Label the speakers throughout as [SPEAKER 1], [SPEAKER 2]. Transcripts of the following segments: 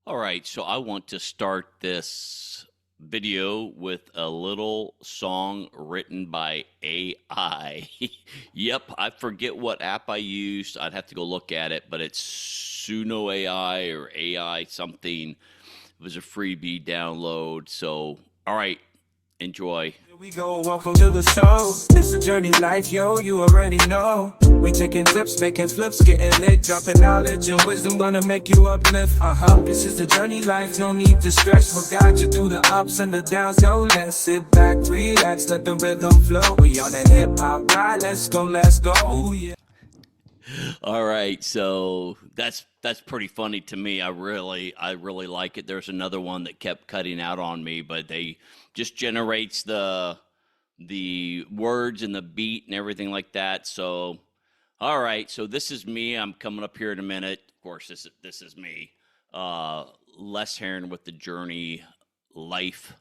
[SPEAKER 1] All right, so I want to start this video with a little song written by AI. Yep, I forget what app I used. I'd have to go look at it, but it's Suno AI or AI something. It was a freebie download. So, all right, enjoy.
[SPEAKER 2] Here we go, welcome to the show. It's a journey life, yo, you already know. We taking clips, making flips, getting lit, dropping knowledge and wisdom, gonna make you uplift. This is the journey life, no need to stress. We'll guide you through the ups and the downs, yo. Let's sit back, relax, let the rhythm flow. We on that hip hop ride, let's go, yeah.
[SPEAKER 1] All right, so that's pretty funny to me. I really like it. There's another one that kept cutting out on me, but they just generates the words and the beat and everything like that. So, all right, so this is me. I'm coming up here in a minute. Of course, this is me. Les Heron with the Journey Life.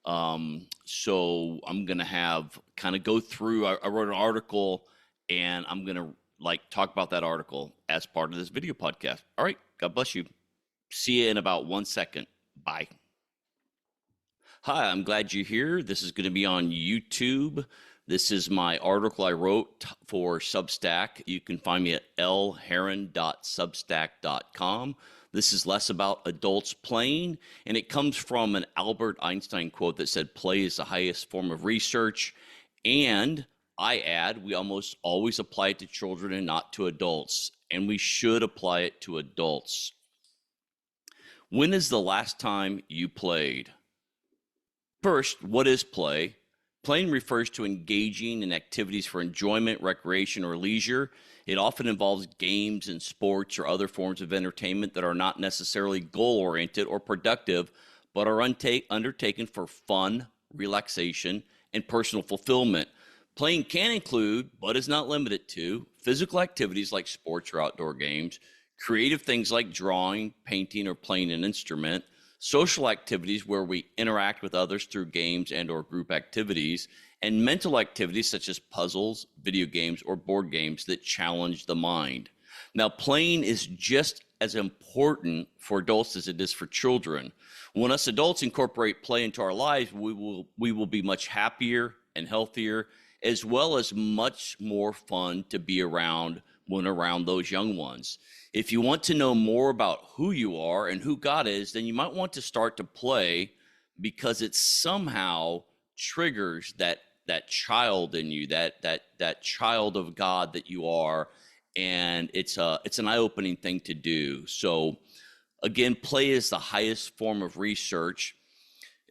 [SPEAKER 1] So I'm gonna have kind of go through. I wrote an article, and I'm gonna like talk about that article as part of this video podcast. All right, God bless you. See you in about 1 second. Bye. Hi, I'm glad you're here. This is going to be on YouTube. This is my article I wrote for Substack. You can find me at lheron.substack.com. This is less about adults playing, and it comes from an Albert Einstein quote that said, "Play is the highest form of research." And I add, we almost always apply it to children and not to adults, and we should apply it to adults. When is the last time you played? First, what is play? Playing refers to engaging in activities for enjoyment, recreation, or leisure. It often involves games and sports or other forms of entertainment that are not necessarily goal-oriented or productive, but are undertaken for fun, relaxation, and personal fulfillment. Playing can include, but is not limited to, physical activities like sports or outdoor games, creative things like drawing, painting, or playing an instrument, social activities where we interact with others through games and or group activities, and mental activities such as puzzles, video games, or board games that challenge the mind. Now, playing is just as important for adults as it is for children. When us adults incorporate play into our lives, we will be much happier and healthier, as well as much more fun to be around when around those young ones. If you want to know more about who you are and who God is, then you might want to start to play, because it somehow triggers that child in you, that child of God that you are, and it's an eye-opening thing to do. So again, play is the highest form of research.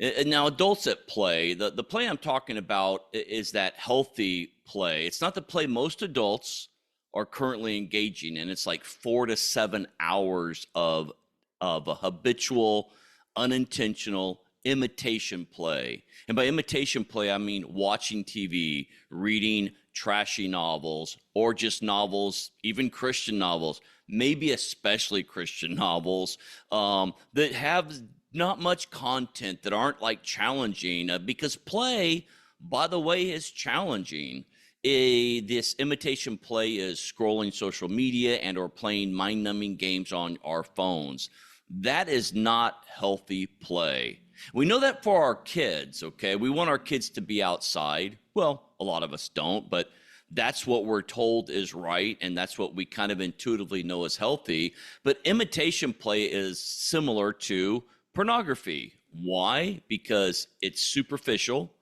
[SPEAKER 1] And now, adults that play, the play I'm talking about is that healthy play. It's not the play most adults are currently engaging in. It's like 4 to 7 hours of a habitual, unintentional imitation play. And by imitation play, I mean watching TV, reading trashy novels, or just novels, even Christian novels, maybe especially Christian novels, that have not much content, that aren't like challenging, because play, by the way, is challenging. This imitation play is scrolling social media and or playing mind-numbing games on our phones. That is not healthy play. We know that for our kids, okay? We want our kids to be outside. Well, a lot of us don't, but that's what we're told is right, and that's what we kind of intuitively know is healthy. But imitation play is similar to pornography. Why? Because it's superficial,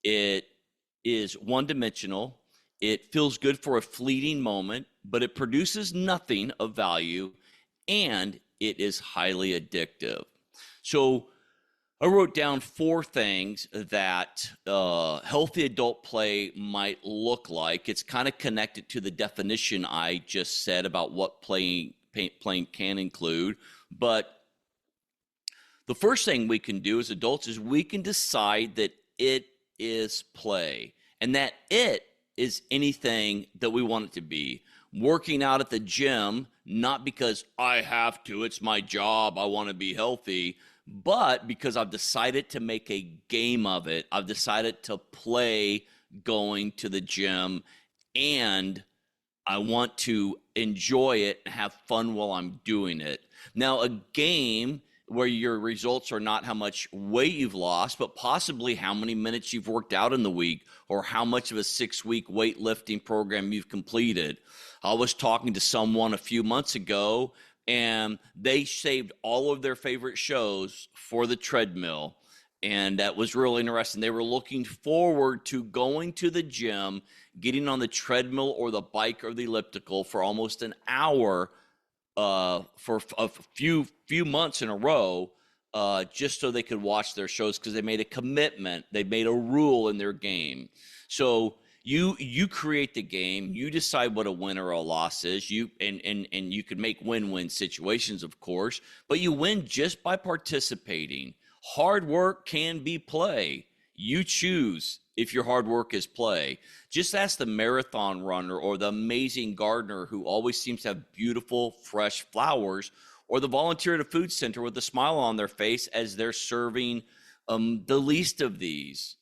[SPEAKER 1] it is one-dimensional, it feels good for a fleeting moment, but it produces nothing of value, and it is highly addictive. So I wrote down 4 things that healthy adult play might look like. It's kind of connected to the definition I just said about what playing can include, but the first thing we can do as adults is we can decide that it is play, and that it is anything that we want it to be. Working out at the gym, not because I have to, it's my job, I want to be healthy, but because I've decided to make a game of it. I've decided to play going to the gym, and I want to enjoy it and have fun while I'm doing it. Now, a game where your results are not how much weight you've lost, but possibly how many minutes you've worked out in the week or how much of a 6-week weightlifting program you've completed. I was talking to someone a few months ago, and they saved all of their favorite shows for the treadmill. And that was really interesting. They were looking forward to going to the gym, getting on the treadmill or the bike or the elliptical for almost an hour for a few months in a row, just so they could watch their shows, because they made a commitment. They made a rule in their game. So you create the game. You decide what a win or a loss is. And you can make win-win situations, of course, but you win just by participating. Hard work can be play. You choose if your hard work is play. Just ask the marathon runner or the amazing gardener who always seems to have beautiful, fresh flowers, or the volunteer at a food center with a smile on their face as they're serving the least of these.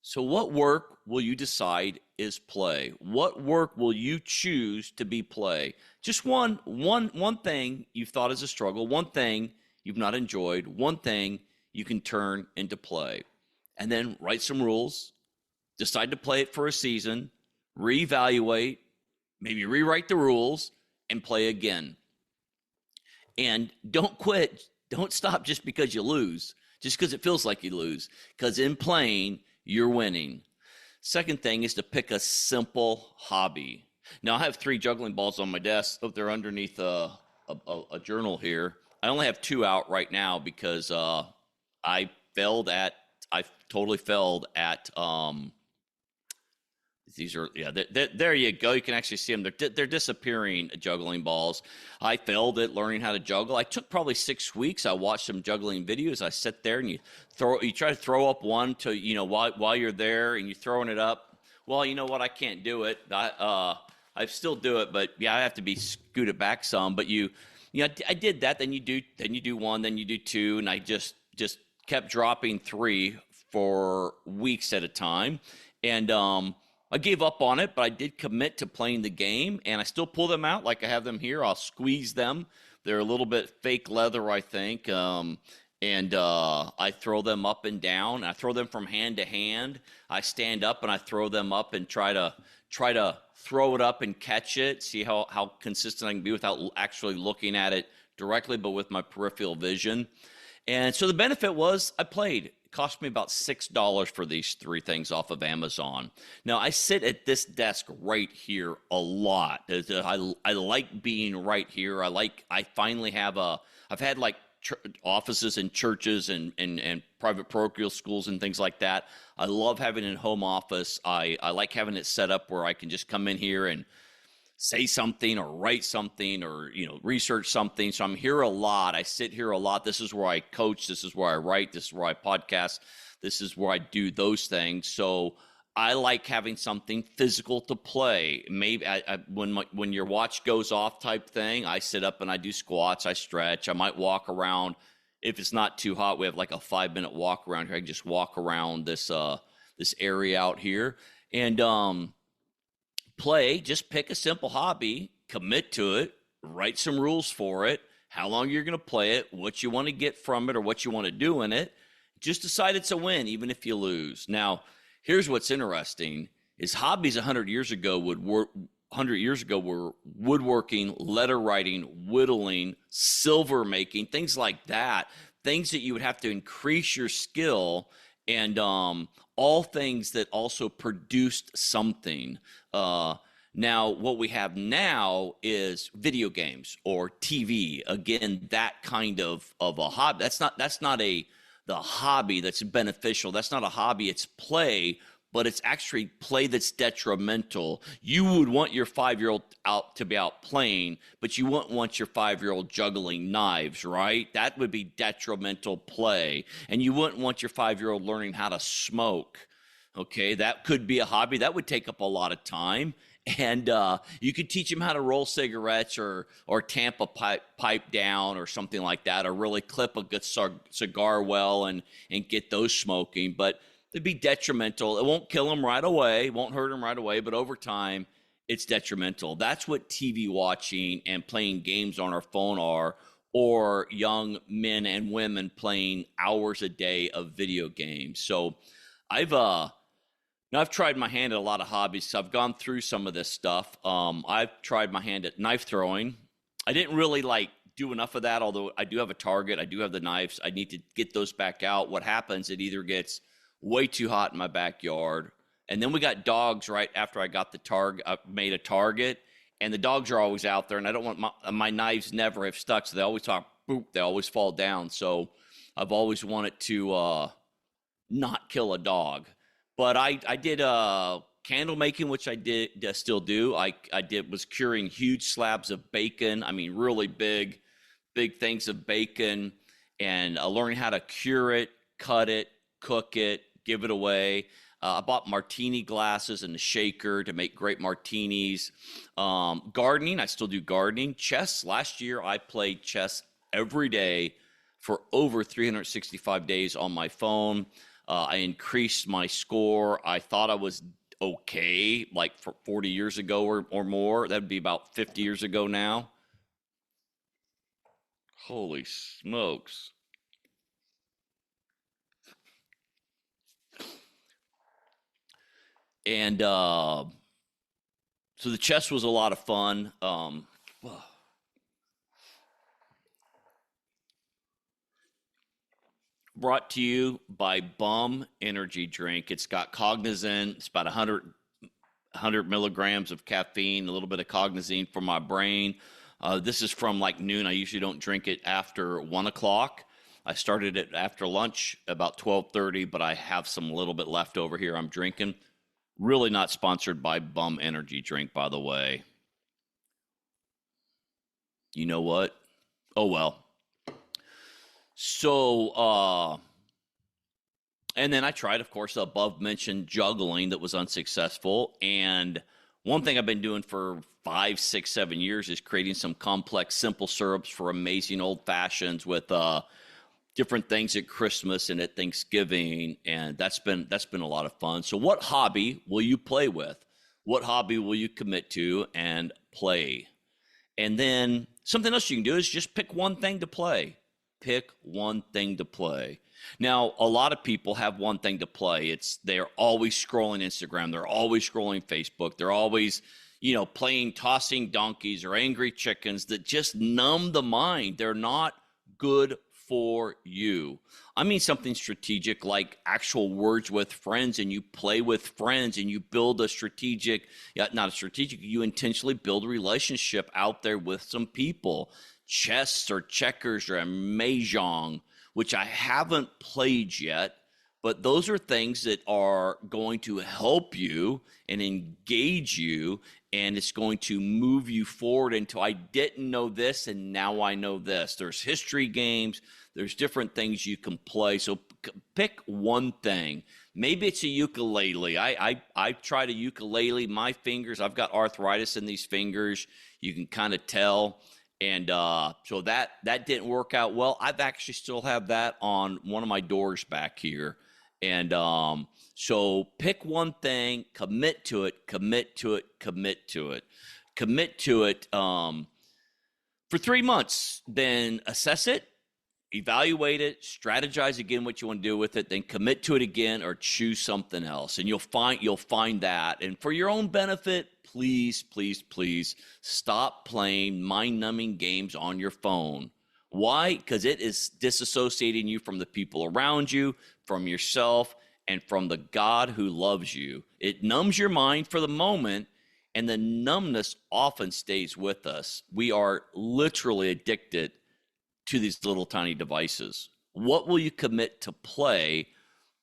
[SPEAKER 1] So what work will you decide is play? What work will you choose to be play? Just one thing you've thought is a struggle, one thing you've not enjoyed, one thing you can turn into play. And then write some rules, decide to play it for a season, reevaluate, maybe rewrite the rules, and play again. And don't quit. Don't stop just because you lose, just because it feels like you lose, because in playing, you're winning. Second thing is to pick a simple hobby. Now, I have 3 juggling balls on my desk. Oh, they're underneath a journal here. I only have 2 out right now because I totally failed at these are, yeah, there you go. You can actually see them. They're disappearing juggling balls. I failed at learning how to juggle. I took probably 6 weeks. I watched some juggling videos. I sit there and you try to throw up one to, while you're there and you're throwing it up. Well, you know what? I can't do it. I still do it, but yeah, I have to be scooted back some. But I did that. Then you do one, then you do 2, and I just kept dropping 3 for weeks at a time. And I gave up on it, but I did commit to playing the game, and I still pull them out like I have them here. I'll squeeze them. They're a little bit fake leather, I think. And I throw them up and down. I throw them from hand to hand. I stand up and I throw them up and try to throw it up and catch it, see how consistent I can be without actually looking at it directly, but with my peripheral vision. And so the benefit was I played. It cost me about $6 for these 3 things off of Amazon. Now, I sit at this desk right here a lot. I like being right here. I finally have I've had like offices in churches and private parochial schools and things like that. I love having a home office. I like having it set up where I can just come in here and say something or write something or, research something. So I'm here a lot. I sit here a lot. This is where I coach. This is where I write. This is where I podcast. This is where I do those things. So I like having something physical to play. Maybe when your watch goes off type thing, I sit up and I do squats. I stretch. I might walk around. If it's not too hot, we have like a 5-minute walk around here. I can just walk around this area out here and play. Just pick a simple hobby, commit to it, write some rules for it, how long you're going to play it, what you want to get from it or what you want to do in it. Just decide it's a win, even if you lose. Now, here's what's interesting is hobbies 100 years ago were woodworking, letter writing, whittling, silver making, things like that, things that you would have to increase your skill, and all things that also produced something. Now, what we have now is video games or TV. Again, that kind of a hobby. That's not the hobby that's beneficial. That's not a hobby. It's play, but it's actually play that's detrimental. You would want your 5-year-old to be out playing, but you wouldn't want your 5-year-old juggling knives, right? That would be detrimental play. And you wouldn't want your 5-year-old learning how to smoke. Okay, that could be a hobby. That would take up a lot of time. And you could teach them how to roll cigarettes or tamp a pipe down or something like that, or really clip a good cigar well and get those smoking. But it'd be detrimental. It won't kill them right away, won't hurt them right away, but over time, it's detrimental. That's what TV watching and playing games on our phone are, or young men and women playing hours a day of video games. So I've now I've tried my hand at a lot of hobbies. So I've gone through some of this stuff. I've tried my hand at knife throwing. I didn't really like do enough of that, although I do have a target. I do have the knives. I need to get those back out. What happens, it either gets way too hot in my backyard, and then we got dogs right after I got the target, made a target, and the dogs are always out there, and I don't want my knives never have stuck, so they always talk, boop, they always fall down. So I've always wanted to not kill a dog. But I did candle making, which I did still do. I was curing huge slabs of bacon. I mean, really big things of bacon, and learning how to cure it, cut it, cook it, give it away. I bought martini glasses and a shaker to make great martinis. Gardening, I still do gardening. Chess, last year I played chess every day for over 365 days on my phone. I increased my score. I thought I was okay, like for 40 years ago or more. That'd be about 50 years ago now. Holy smokes. And so the chess was a lot of fun. Brought to you by Bum Energy Drink. It's got cognizant. It's about 100 milligrams of caffeine, a little bit of cognizine for my brain. This is from like noon. I usually don't drink it after 1 o'clock. I started it after lunch about 12:30, but I have some little bit left over here I'm drinking. Really not sponsored by Bum Energy Drink, by the way. You know what? Oh, well. So, and then I tried, of course, the above mentioned juggling that was unsuccessful. And one thing I've been doing for 5, 6, 7 years is creating some complex, simple syrups for amazing old fashions with different things at Christmas and at Thanksgiving, and that's been a lot of fun. So what hobby will you play with? What hobby will you commit to and play? And then something else you can do is just pick one thing to play. Pick one thing to play. Now, a lot of people have one thing to play. They're always scrolling Instagram. They're always scrolling Facebook. They're always, playing tossing donkeys or angry chickens that just numb the mind. They're not good for you. I mean something strategic like actual Words with Friends, and you play with friends and you build you intentionally build a relationship out there with some people. Chess or checkers or a mahjong, which I haven't played yet, but those are things that are going to help you and engage you, and it's going to move you forward into I didn't know this and now I know this. There's history games. There's different things you can play. So pick one thing. Maybe it's a ukulele. I tried a ukulele. My fingers, I've got arthritis in these fingers. You can kind of tell. And so that didn't work out well. I've actually still have that on one of my doors back here. And so pick one thing, commit to it for 3 months, then assess it, evaluate it, strategize again what you want to do with it, then commit to it again or choose something else. And you'll find that. And for your own benefit, please, please, please stop playing mind-numbing games on your phone. Why? Because it is disassociating you from the people around you, from yourself, and from the God who loves you. It numbs your mind for the moment, and the numbness often stays with us. We are literally addicted to these little tiny devices. What will you commit to play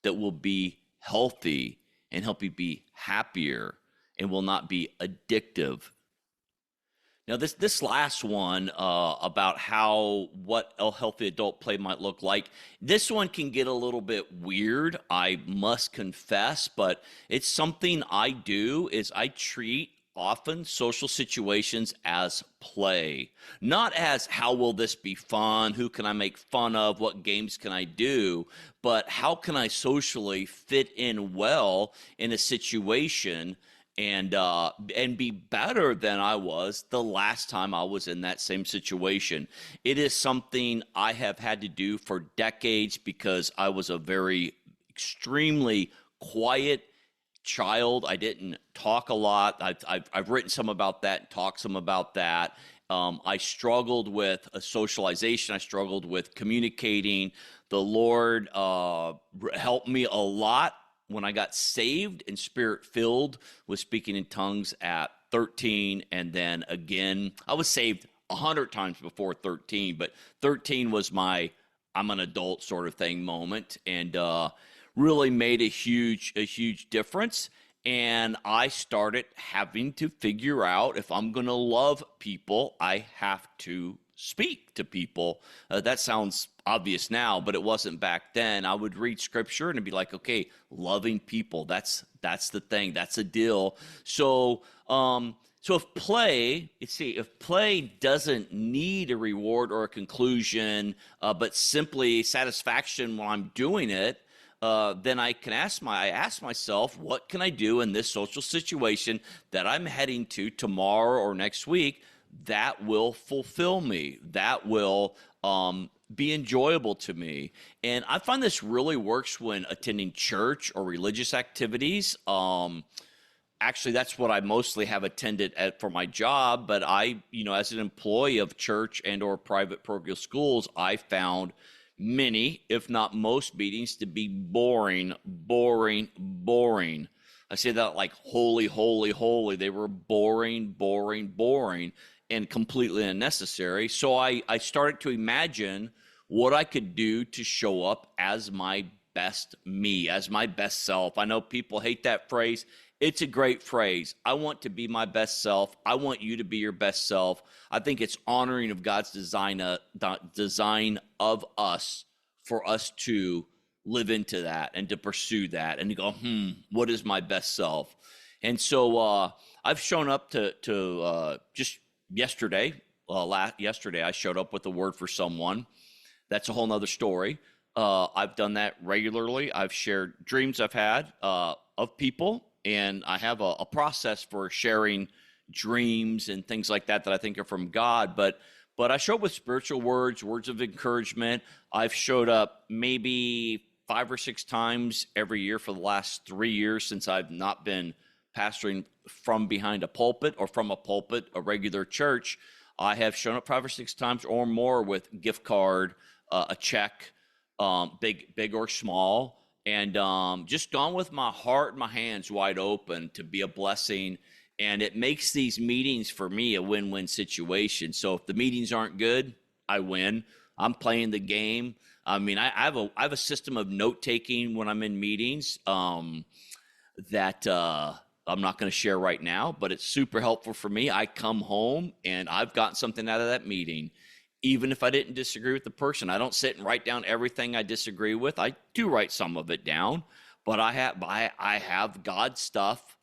[SPEAKER 1] that will be healthy and help you be happier and will not be addictive? Now, this last one about what a healthy adult play might look like, this one can get a little bit weird, I must confess, but it's something I do is I treat often social situations as play, not as how will this be fun, who can I make fun of, what games can I do, but how can I socially fit in well in a situation and be better than I was the last time I was in that same situation. It is something I have had to do for decades because I was a very extremely quiet child. I didn't talk a lot. I've written some about that and talked some about that. I struggled with a socialization. I struggled with communicating. The Lord helped me a lot when I got saved and spirit filled with speaking in tongues at 13. And then again, I was saved 100 times before 13, but 13 was my I'm an adult sort of thing moment. And really made a huge difference. And I started having to figure out if I'm going to love people, I have to speak to people. That sounds obvious now, but it wasn't back then. I would read scripture and it'd be like, okay, loving people, that's the thing, that's a deal. So if play doesn't need a reward or a conclusion, but simply satisfaction while I'm doing it, then I ask myself, what can I do in this social situation that I'm heading to tomorrow or next week that will fulfill me, that will be enjoyable to me? And I find this really works when attending church or religious activities. Actually, that's what I mostly have attended for my job. But as an employee of church and or private parochial schools, I found many, if not most meetings to be boring. I say that like holy, holy, holy. They were boring, and completely unnecessary. So I started to imagine what I could do to show up as my best me, as my best self. I know people hate that phrase. It's a great phrase. I want to be my best self. I want you to be your best self. I think it's honoring of God's design of us for us to live into that and to pursue that and to go, what is my best self? And so I've shown up to just yesterday. Yesterday, I showed up with a word for someone. That's a whole nother story. I've done that regularly. I've shared dreams I've had of people. And I have a process for sharing dreams and things like that I think are from God. But I show up with spiritual words of encouragement. I've showed up maybe 5 or 6 times every year for the last 3 years since I've not been pastoring from behind a pulpit or from a pulpit, a regular church. I have shown up 5 or 6 times or more with gift card, a check, big or small. And just gone with my heart and my hands wide open to be a blessing. And it makes these meetings for me a win-win situation. So if the meetings aren't good, I win. I'm playing the game. I mean, I have a system of note-taking when I'm in meetings that I'm not going to share right now, but it's super helpful for me. I come home and I've gotten something out of that meeting. Even if I didn't disagree with the person, I don't sit and write down everything I disagree with. I do write some of it down, but I have God's stuff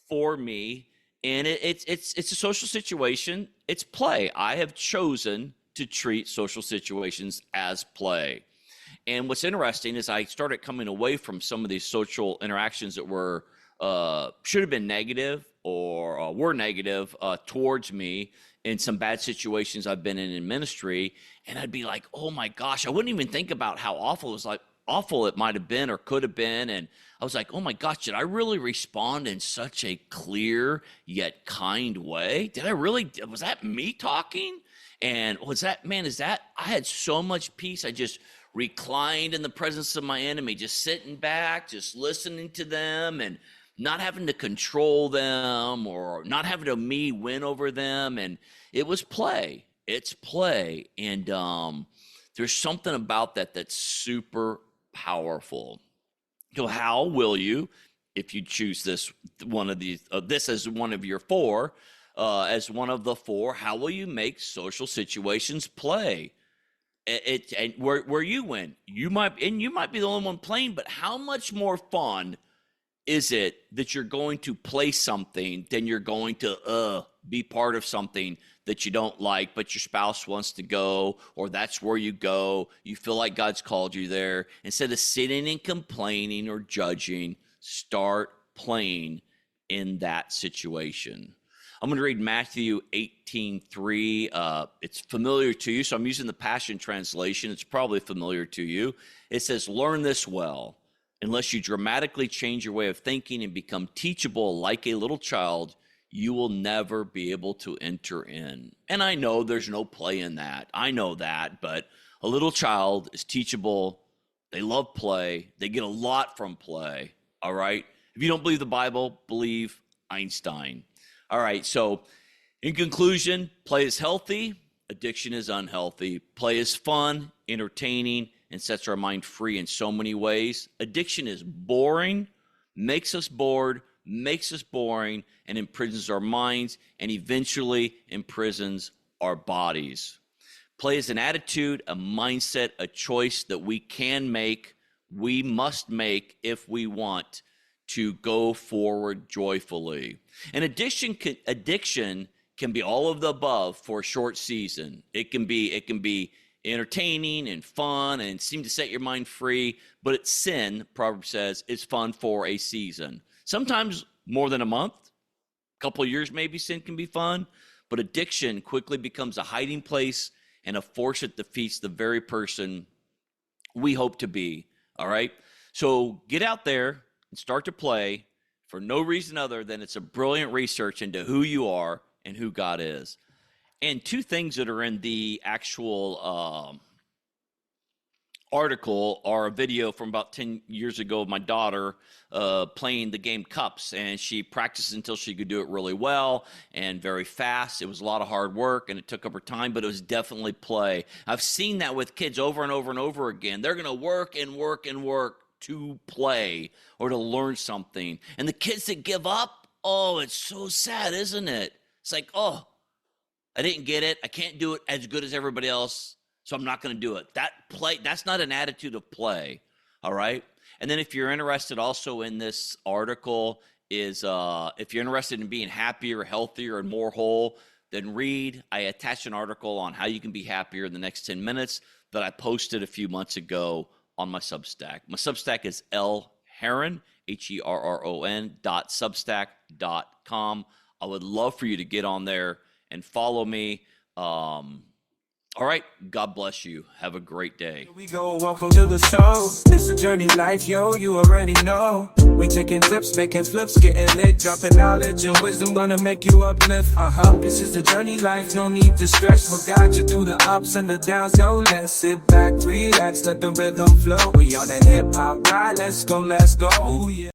[SPEAKER 1] for me, and it's a social situation. It's play. I have chosen to treat social situations as play. And what's interesting is I started coming away from some of these social interactions that were should have been negative or were negative towards me in some bad situations I've been in ministry. And I'd be like, oh my gosh, I wouldn't even think about how awful it might have been or could have been. And I was like, oh my gosh, did I really respond in such a clear yet kind way? Was that me talking? And I had so much peace. I just reclined in the presence of my enemy, just sitting back, just listening to them and not having to control them or not having to me win over them. And it was play. It's play. And there's something about that that's super powerful. So how will you, if you choose this as one of your 4, as one of the 4, how will you make social situations play? And where you win, you might be the only one playing, but how much more fun is it that you're going to play something than you're going to be part of something that you don't like, but your spouse wants to go, or that's where you go. You feel like God's called you there. Instead of sitting and complaining or judging, start playing in that situation. I'm going to read Matthew 18:3. It's familiar to you, so I'm using the Passion Translation. It's probably familiar to you. It says, "Learn this well. Unless you dramatically change your way of thinking and become teachable like a little child, you will never be able to enter in." And I know there's no play in that. I know that, but a little child is teachable. They love play. They get a lot from play, all right? If you don't believe the Bible, believe Einstein. All right, so in conclusion, play is healthy, addiction is unhealthy. Play is fun, entertaining, and sets our mind free in so many ways. Addiction is boring, makes us bored, makes us boring, and imprisons our minds, and eventually imprisons our bodies. Play is an attitude, a mindset, a choice that we can make, we must make if we want to go forward joyfully. And addiction can be all of the above for a short season. It can be entertaining and fun and seem to set your mind free, but it's sin, Proverbs says, is fun for a season. Sometimes more than a month, a couple of years maybe sin can be fun, but addiction quickly becomes a hiding place and a force that defeats the very person we hope to be, all right? So get out there and start to play for no reason other than it's a brilliant research into who you are and who God is. And two things that are in the actual article are a video from about 10 years ago of my daughter playing the game Cups, and she practiced until she could do it really well and very fast. It was a lot of hard work, and it took up her time, but it was definitely play. I've seen that with kids over and over and over again. They're going to work and work and work to play or to learn something. And the kids that give up, oh, it's so sad, isn't it? It's like, oh, I didn't get it. I can't do it as good as everybody else, so I'm not going to do it. That's not an attitude of play, all right? And then if you're interested also in this article is if you're interested in being happier, healthier, and more whole, then read. I attached an article on how you can be happier in the next 10 minutes that I posted a few months ago on my Substack. My Substack is lherron, HERRON.substack.com. I would love for you to get on there and follow me. All right. God bless you. Have a great day.
[SPEAKER 2] Here we go, welcome to the show. It's a journey life, yo, you already know. We taking clips, making flips, getting lit, dropping knowledge and wisdom, gonna make you uplift. This is the journey life, no need to stress. We'll guide you through the ups and the downs, yo. Let's sit back, relax, let the rhythm flow. We on that hip hop ride, let's go, yeah.